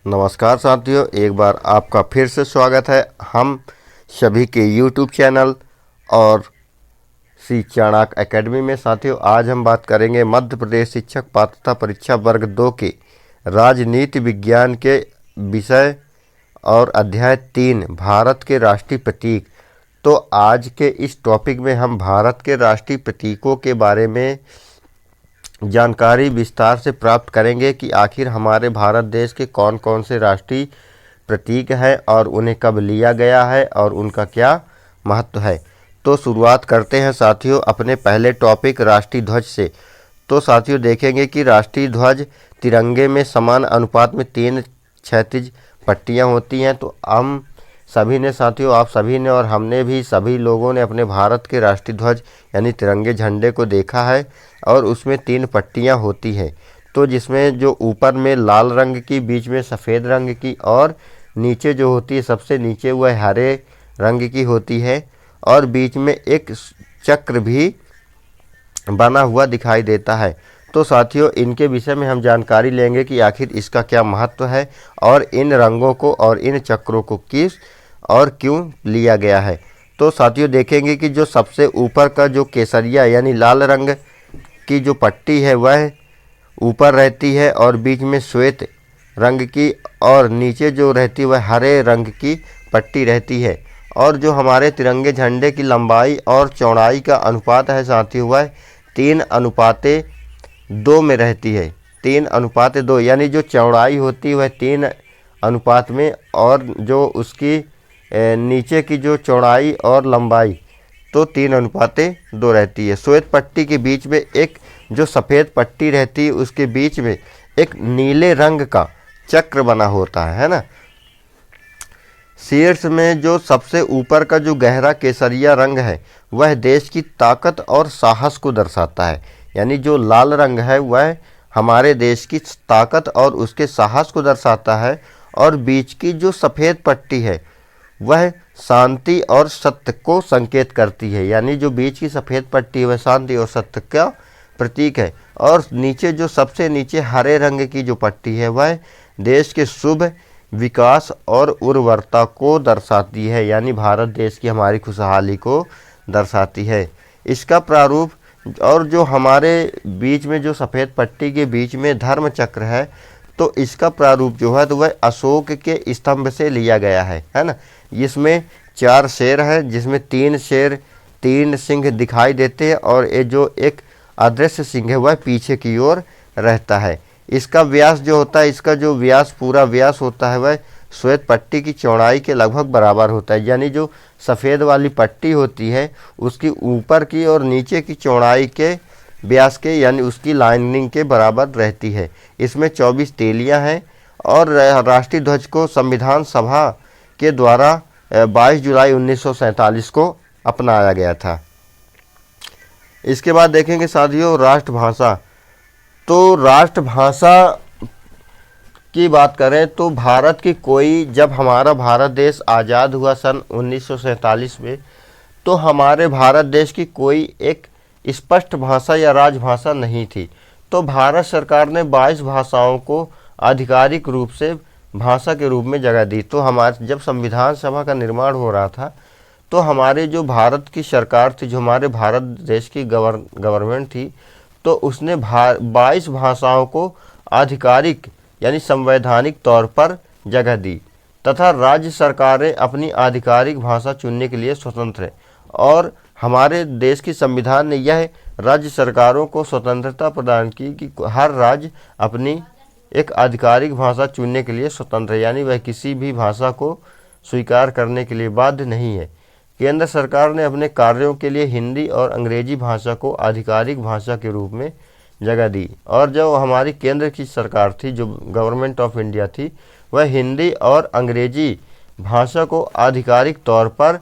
नमस्कार साथियों, एक बार आपका फिर से स्वागत है हम सभी के YouTube चैनल और श्री चाणक्य एकेडमी में। साथियों, आज हम बात करेंगे मध्य प्रदेश शिक्षक पात्रता परीक्षा वर्ग 2 के राजनीति विज्ञान के विषय और अध्याय 3 भारत के राष्ट्रीय प्रतीक। तो आज के इस टॉपिक में हम भारत के राष्ट्रीय प्रतीकों के बारे में जानकारी विस्तार से प्राप्त करेंगे कि आखिर हमारे भारत देश के कौन कौन से राष्ट्रीय प्रतीक हैं और उन्हें कब लिया गया है और उनका क्या महत्व है। तो शुरुआत करते हैं साथियों अपने पहले टॉपिक राष्ट्रीय ध्वज से। तो साथियों देखेंगे कि राष्ट्रीय ध्वज तिरंगे में समान अनुपात में 3 क्षैतिज पट्टियां होती हैं। तो हम सभी ने साथियों, आप सभी ने और हमने भी, सभी लोगों ने अपने भारत के राष्ट्रीय ध्वज यानी तिरंगे झंडे को देखा है और उसमें 3 पट्टियां होती हैं। तो जिसमें जो ऊपर में लाल रंग की, बीच में सफ़ेद रंग की और नीचे जो होती है सबसे नीचे वह हरे रंग की होती है और बीच में एक चक्र भी बना हुआ दिखाई देता है। तो साथियों इनके विषय में हम जानकारी लेंगे कि आखिर इसका क्या महत्व है और इन रंगों को और इन चक्रों को किस और क्यों लिया गया है। तो साथियों देखेंगे कि जो सबसे ऊपर का जो केसरिया यानी लाल रंग की जो पट्टी है वह ऊपर रहती है और बीच में श्वेत रंग की और नीचे जो रहती है वह हरे रंग की पट्टी रहती है। और जो हमारे तिरंगे झंडे की लंबाई और चौड़ाई का अनुपात है साथियों वह 3:2 में रहती है। 3:2 यानी जो चौड़ाई होती है वह 3 अनुपात में और जो उसकी नीचे की जो चौड़ाई और लंबाई तो 3:2 रहती है। श्वेत पट्टी के बीच में एक जो सफ़ेद पट्टी रहती है उसके बीच में एक नीले रंग का चक्र बना होता है ना। शीर्ष में जो सबसे ऊपर का जो गहरा केसरिया रंग है वह देश की ताकत और साहस को दर्शाता है। यानी जो लाल रंग है वह हमारे देश की ताकत और उसके साहस को दर्शाता है और बीच की जो सफ़ेद पट्टी है वह शांति और सत्य को संकेत करती है। यानी जो बीच की सफ़ेद पट्टी है वह शांति और सत्य का प्रतीक है और नीचे जो सबसे नीचे हरे रंग की जो पट्टी है वह देश के शुभ विकास और उर्वरता को दर्शाती है। यानी भारत देश की हमारी खुशहाली को दर्शाती है। इसका प्रारूप और जो हमारे बीच में जो सफ़ेद पट्टी के बीच में धर्म चक्र है तो इसका प्रारूप जो है तो वह अशोक के स्तंभ से लिया गया है ना। इसमें 4 शेर है जिसमें 3 शेर 3 सिंह दिखाई देते हैं और ये जो एक अदृश्य सिंह है वह पीछे की ओर रहता है। इसका व्यास जो होता है, इसका जो व्यास पूरा व्यास होता है वह श्वेत पट्टी की चौड़ाई के लगभग बराबर होता है। यानी जो सफ़ेद वाली पट्टी होती है उसकी ऊपर की और नीचे की चौड़ाई के व्यास के यानी उसकी लाइनिंग के बराबर रहती है। इसमें 24 तीलियां हैं और राष्ट्रीय ध्वज को संविधान सभा के द्वारा 22 जुलाई 1947 को अपनाया गया था। इसके बाद देखेंगे साथियों राष्ट्रभाषा। तो राष्ट्रभाषा की बात करें तो भारत की कोई, जब हमारा भारत देश आज़ाद हुआ सन 1947 में, तो हमारे भारत देश की कोई एक स्पष्ट भाषा या राजभाषा नहीं थी। तो भारत सरकार ने 22 भाषाओं को आधिकारिक रूप से भाषा के रूप में जगह दी। तो हमारे जब संविधान सभा का निर्माण हो रहा था तो हमारे जो भारत की सरकार थी, जो हमारे भारत देश की गवर्नमेंट थी, तो उसने 22 भाषाओं को आधिकारिक यानी संवैधानिक तौर पर जगह दी तथा राज्य सरकारें अपनी आधिकारिक भाषा चुनने के लिए स्वतंत्र हैं। और हमारे देश की संविधान ने यह राज्य सरकारों को स्वतंत्रता प्रदान की कि हर राज्य अपनी एक आधिकारिक भाषा चुनने के लिए स्वतंत्र है। यानी वह किसी भी भाषा को स्वीकार करने के लिए बाध्य नहीं है। केंद्र सरकार ने अपने कार्यों के लिए हिंदी और अंग्रेजी भाषा को आधिकारिक भाषा के रूप में जगह दी। और जो हमारी केंद्र की सरकार थी, जो गवर्नमेंट ऑफ इंडिया थी, वह हिंदी और अंग्रेजी भाषा को आधिकारिक तौर पर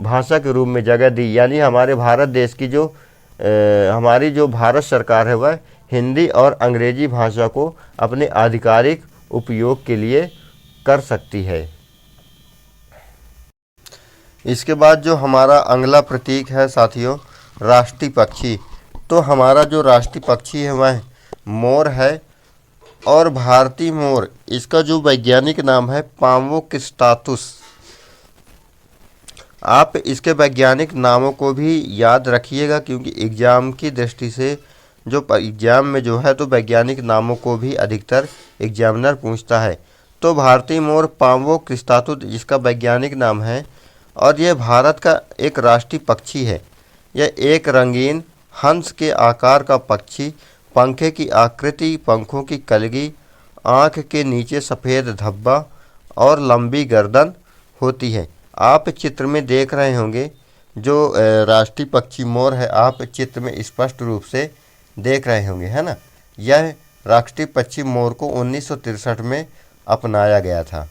भाषा के रूप में जगह दी। यानी हमारे भारत देश की जो हमारी जो भारत सरकार है वह हिंदी और अंग्रेजी भाषा को अपने आधिकारिक उपयोग के लिए कर सकती है। इसके बाद जो हमारा अगला प्रतीक है साथियों राष्ट्रीय पक्षी। तो हमारा जो राष्ट्रीय पक्षी है वह मोर है और भारतीय मोर, इसका जो वैज्ञानिक नाम है पाम्वोक्रिस्टातुस। आप इसके वैज्ञानिक नामों को भी याद रखिएगा, क्योंकि एग्जाम की दृष्टि से जो एग्जाम में जो है तो वैज्ञानिक नामों को भी अधिकतर एग्जामिनर पूछता है। तो भारतीय मोर पाम्वोक्रिस्टातुस जिसका वैज्ञानिक नाम है, और यह भारत का एक राष्ट्रीय पक्षी है। यह एक रंगीन हंस के आकार का पक्षी, पंखे की आकृति, पंखों की कलगी, आँख के नीचे सफ़ेद धब्बा और लंबी गर्दन होती है। आप चित्र में देख रहे होंगे जो राष्ट्रीय पक्षी मोर है, आप चित्र में स्पष्ट रूप से देख रहे होंगे, है ना। यह राष्ट्रीय पक्षी मोर को 1963 में अपनाया गया था।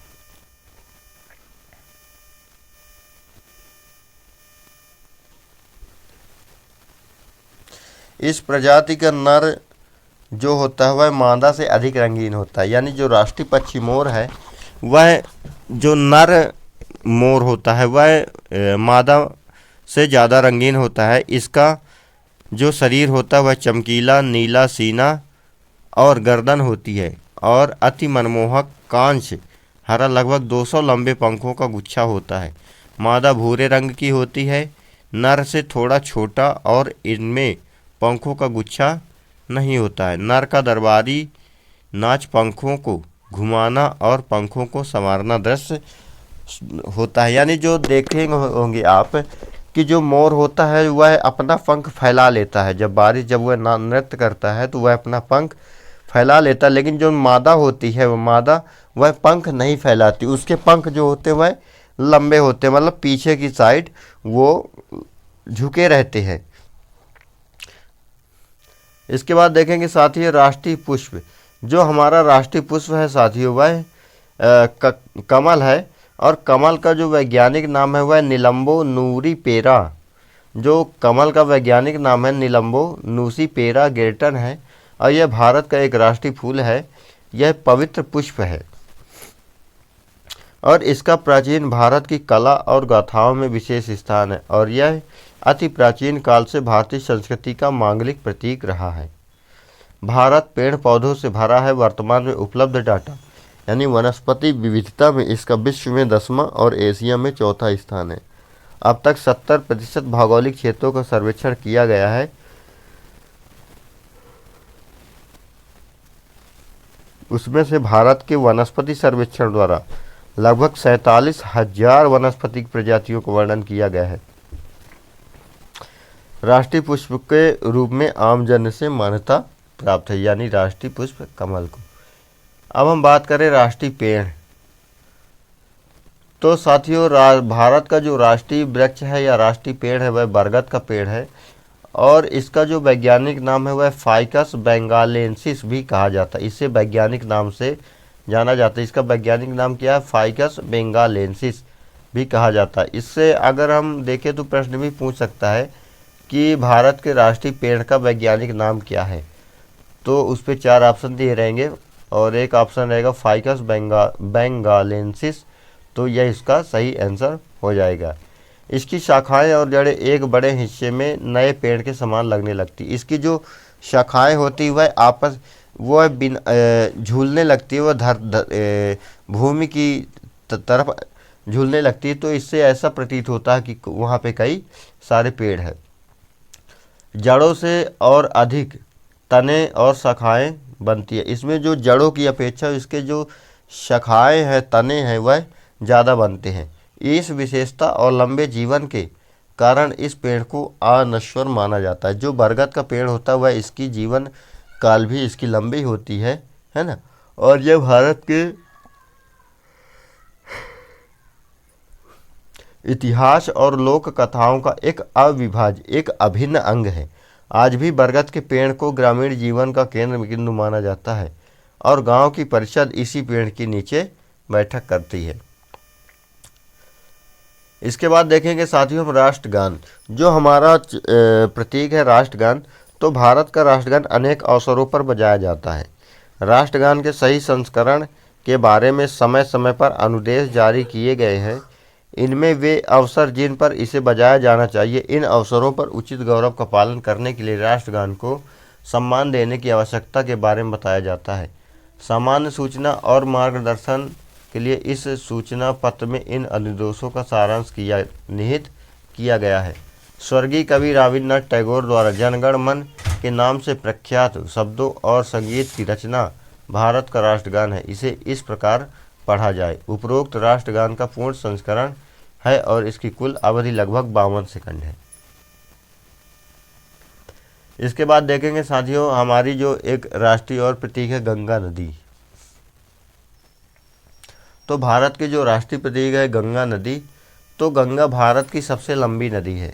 इस प्रजाति का नर जो होता है वह मादा से अधिक रंगीन होता है, यानी जो राष्ट्रीय पक्षी मोर है वह जो नर मोर होता है वह मादा से ज़्यादा रंगीन होता है। इसका जो शरीर होता है वह चमकीला नीला सीना और गर्दन होती है, और अति मनमोहक कांच हरा लगभग 200 लंबे पंखों का गुच्छा होता है। मादा भूरे रंग की होती है, नर से थोड़ा छोटा, और इनमें पंखों का गुच्छा नहीं होता है। नर का दरबारी नाच पंखों को घुमाना और पंखों को संवारना दृश्य होता है। यानी जो देखेंगे होंगे आप कि जो मोर होता है वह अपना पंख फैला लेता है, जब वह नृत्य करता है तो वह अपना पंख फैला लेता है। लेकिन जो मादा होती है वह पंख नहीं फैलाती, उसके पंख जो होते हैं वह लंबे होते हैं, मतलब पीछे की साइड वो झुके रहते हैं। इसके बाद देखेंगे साथियों राष्ट्रीय पुष्प। जो हमारा राष्ट्रीय पुष्प है साथियों वह कमल है, और कमल का जो वैज्ञानिक नाम है वह निलंबो नूसीफेरा। जो कमल का वैज्ञानिक नाम है निलंबो नूसीफेरा गिर्टन है, और यह भारत का एक राष्ट्रीय फूल है। यह पवित्र पुष्प है, और इसका प्राचीन भारत की कला और गाथाओं में विशेष स्थान है, और यह अति प्राचीन काल से भारतीय संस्कृति का मांगलिक प्रतीक रहा है। भारत पेड़ पौधों से भरा है। वर्तमान में उपलब्ध डाटा यानी वनस्पति विविधता में इसका विश्व में 10वां और एशिया में 4था स्थान है। अब तक 70% भौगोलिक क्षेत्रों का सर्वेक्षण किया गया है। उसमें से भारत के वनस्पति सर्वेक्षण द्वारा लगभग 47,000 वनस्पति प्रजातियों का वर्णन किया गया है। राष्ट्रीय पुष्प के रूप में आम जन से मान्यता प्राप्त है, यानी राष्ट्रीय पुष्प कमल को। अब हम बात करें राष्ट्रीय पेड़, तो साथियों भारत का जो राष्ट्रीय वृक्ष है या राष्ट्रीय पेड़ है वह बरगद का पेड़ है, और इसका जो वैज्ञानिक नाम है वह फाइकस बेंगालेंसिस भी कहा जाता है। इसे वैज्ञानिक नाम से जाना जाता है। इसका वैज्ञानिक नाम क्या है? फाइकस बेंगालेंसिस भी कहा जाता है। इससे अगर हम देखें तो प्रश्न भी पूछ सकता है कि भारत के राष्ट्रीय पेड़ का वैज्ञानिक नाम क्या है, तो उस पर 4 ऑप्शन दिए रहेंगे, और एक ऑप्शन रहेगा फाइकस बेंगालेंसिस, तो यह इसका सही आंसर हो जाएगा। इसकी शाखाएं और जड़ें एक बड़े हिस्से में नए पेड़ के समान लगने लगती। इसकी जो शाखाएं होती वह आपस वह झूलने लगती है, वह भूमि की तरफ झूलने लगती है, तो इससे ऐसा प्रतीत होता है कि वहाँ पे कई सारे पेड़ हैं। जड़ों से और अधिक तने और शाखाएं बनती है। इसमें जो जड़ों की अपेक्षा इसके जो शाखाएं हैं, तने हैं, वह ज़्यादा बनते हैं। इस विशेषता और लंबे जीवन के कारण इस पेड़ को अनश्वर माना जाता है। जो बरगद का पेड़ होता है वह इसकी जीवन काल भी इसकी लंबी होती है ना, और यह भारत के इतिहास और लोक कथाओं का एक अविभाज्य एक अभिन्न अंग है। आज भी बरगद के पेड़ को ग्रामीण जीवन का केंद्र बिंदु माना जाता है, और गांव की परिषद इसी पेड़ के नीचे बैठक करती है। इसके बाद देखेंगे साथियों राष्ट्रगान। जो हमारा प्रतीक है राष्ट्रगान, तो भारत का राष्ट्रगान अनेक अवसरों पर बजाया जाता है। राष्ट्रगान के सही संस्करण के बारे में समय समय पर अनुदेश जारी किए गए हैं। इनमें वे अवसर जिन पर इसे बजाया जाना चाहिए, इन अवसरों पर उचित गौरव का पालन करने के लिए राष्ट्रगान को सम्मान देने की आवश्यकता के बारे में बताया जाता है। सामान्य सूचना और मार्गदर्शन के लिए इस सूचना पत्र में इन अनुदेशों का सारांश निहित किया गया है। स्वर्गीय कवि रविन्द्रनाथ टैगोर द्वारा जनगण मन के नाम से प्रख्यात शब्दों और संगीत की रचना भारत का राष्ट्रगान है। इसे इस प्रकार पढ़ा जाए। उपरोक्त राष्ट्रगान का पूर्ण संस्करण है और इसकी कुल अवधि लगभग 52 सेकंड है। इसके बाद देखेंगे साथियों, हमारी जो एक राष्ट्रीय और प्रतीक है गंगा नदी। तो भारत की जो राष्ट्रीय प्रतीक है गंगा नदी, तो गंगा भारत की सबसे लंबी नदी है।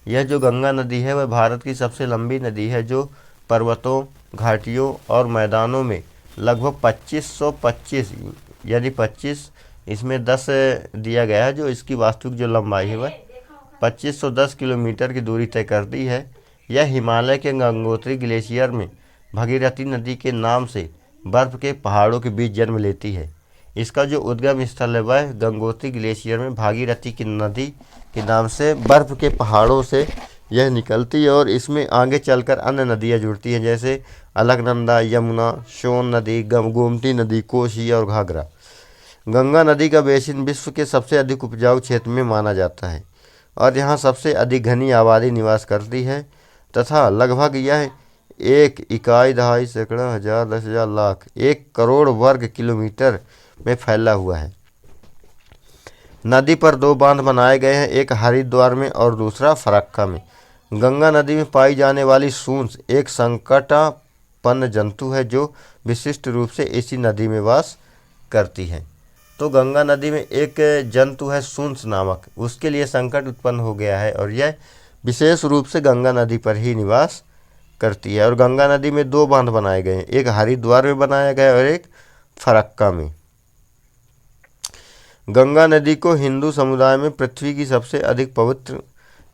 यह जो गंगा नदी है वह भारत की सबसे लंबी नदी है, जो पर्वतों, घाटियों और मैदानों में लगभग 2525 यानी 25 इसमें 10 दिया गया है, जो इसकी वास्तविक जो लंबाई है वह 2510 किलोमीटर की दूरी तय करती है। यह हिमालय के गंगोत्री ग्लेशियर में भागीरथी नदी के नाम से बर्फ के पहाड़ों के बीच जन्म लेती है। इसका जो उद्गम स्थल है वह गंगोत्री ग्लेशियर में भागीरथी की नदी के नाम से बर्फ के पहाड़ों से यह निकलती है और इसमें आगे चलकर अन्य नदियाँ जुड़ती हैं, जैसे अलकनंदा, यमुना, सोन नदी, गोमती नदी, कोसी और घाघरा। गंगा नदी का बेसिन विश्व के सबसे अधिक उपजाऊ क्षेत्र में माना जाता है और यहाँ सबसे अधिक घनी आबादी निवास करती है तथा लगभग यह 1 इकाई 2.5 सैकड़ा 1000 लाख 1 करोड़ वर्ग किलोमीटर में फैला हुआ है। नदी पर 2 बांध बनाए गए हैं, एक हरिद्वार में और दूसरा फरक्का में। गंगा नदी में पाई जाने वाली सूंस एक संकटापन्न जंतु है जो विशिष्ट रूप से इसी नदी में वास करती है। तो गंगा नदी में एक जंतु है सूंस नामक, उसके लिए संकट उत्पन्न हो गया है और यह विशेष रूप से गंगा नदी पर ही निवास करती है। और गंगा नदी में 2 बांध बनाए गए हैं, एक हरिद्वार में बनाया गया और एक फरक्का में। गंगा नदी को हिंदू समुदाय में पृथ्वी की सबसे अधिक पवित्र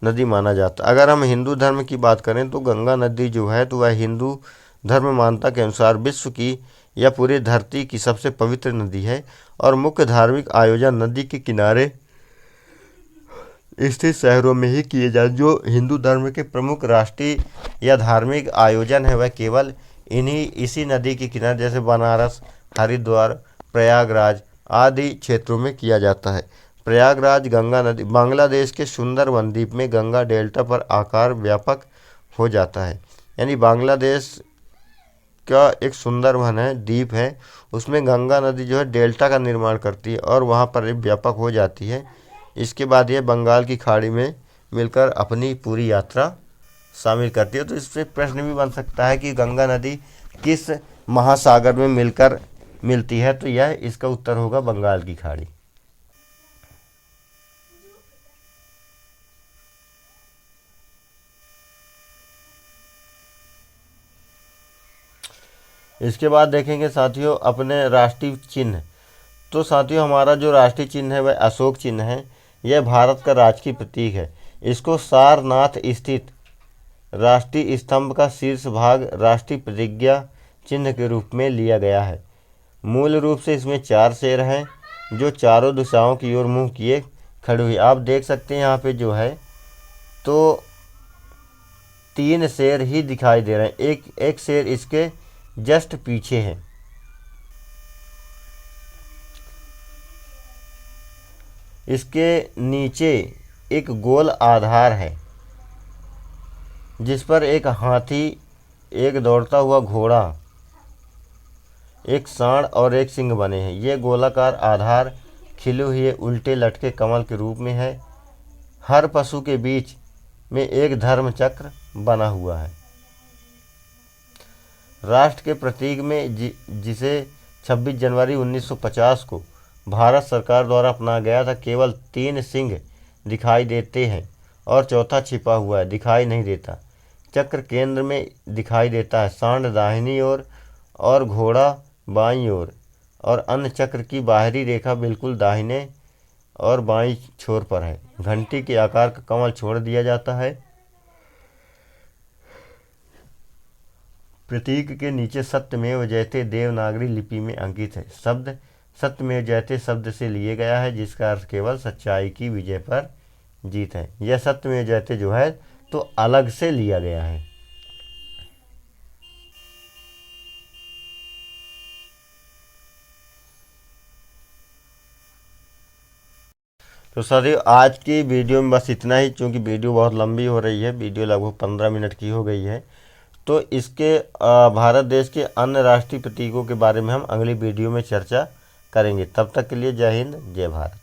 नदी माना जाता है। अगर हम हिंदू धर्म की बात करें तो गंगा नदी जो है तो वह हिंदू धर्म मान्यता के अनुसार विश्व की या पूरी धरती की सबसे पवित्र नदी है और मुख्य धार्मिक आयोजन नदी के किनारे स्थित शहरों में ही किए जाते। जो हिंदू धर्म के प्रमुख राष्ट्रीय या धार्मिक आयोजन है वह केवल इसी नदी के किनारे जैसे बनारस, हरिद्वार, प्रयागराज आदि क्षेत्रों में किया जाता है। प्रयागराज गंगा नदी बांग्लादेश के सुंदरबन द्वीप में गंगा डेल्टा पर आकार व्यापक हो जाता है। यानी बांग्लादेश का एक सुंदरबन है, द्वीप है, उसमें गंगा नदी जो है डेल्टा का निर्माण करती है और वहाँ पर व्यापक हो जाती है। इसके बाद यह बंगाल की खाड़ी में मिलकर अपनी पूरी यात्रा शामिल करती है। तो इससे प्रश्न भी बन सकता है कि गंगा नदी किस महासागर में मिलकर मिलती है, तो यह इसका उत्तर होगा बंगाल की खाड़ी। इसके बाद देखेंगे साथियों अपने राष्ट्रीय चिन्ह। तो साथियों हमारा जो राष्ट्रीय चिन्ह है वह अशोक चिन्ह है। यह भारत का राजकीय प्रतीक है। इसको सारनाथ स्थित राष्ट्रीय स्तंभ का शीर्ष भाग राष्ट्रीय प्रतिज्ञा चिन्ह के रूप में लिया गया है। मूल रूप से इसमें 4 शेर हैं जो चारों दिशाओं की ओर मुंह किए खड़े हुए। आप देख सकते हैं यहाँ पे जो है तो 3 शेर ही दिखाई दे रहे हैं। एक शेर इसके जस्ट पीछे है। इसके नीचे एक गोल आधार है जिस पर एक हाथी, एक दौड़ता हुआ घोड़ा, एक सांड और एक सिंह बने हैं। ये गोलाकार आधार खिले हुए उल्टे लटके कमल के रूप में है। हर पशु के बीच में एक धर्म चक्र बना हुआ है। राष्ट्र के प्रतीक में जिसे 26 जनवरी 1950 को भारत सरकार द्वारा अपनाया गया था, केवल 3 सिंह दिखाई देते हैं और चौथा छिपा हुआ है, दिखाई नहीं देता। चक्र केंद्र में दिखाई देता है, सांड दाहिनी ओर और घोड़ा बाईं ओर और अन्य चक्र की बाहरी रेखा बिल्कुल दाहिने और बाईं छोर पर है। घंटी के आकार का कमल छोड़ दिया जाता है। प्रतीक के नीचे सत्यमेव जयते देवनागरी लिपि में अंकित है। शब्द सत्यमेव जयते शब्द से लिए गया है जिसका अर्थ केवल सच्चाई की विजय पर जीत है। यह सत्यमेव जयते जो है तो अलग से लिया गया है। तो साथियों आज की वीडियो में बस इतना ही, क्योंकि वीडियो बहुत लंबी हो रही है, वीडियो लगभग 15 मिनट की हो गई है। तो इसके भारत देश के अन्य राष्ट्रीय प्रतीकों के बारे में हम अगली वीडियो में चर्चा करेंगे। तब तक के लिए जय हिंद, जय भारत।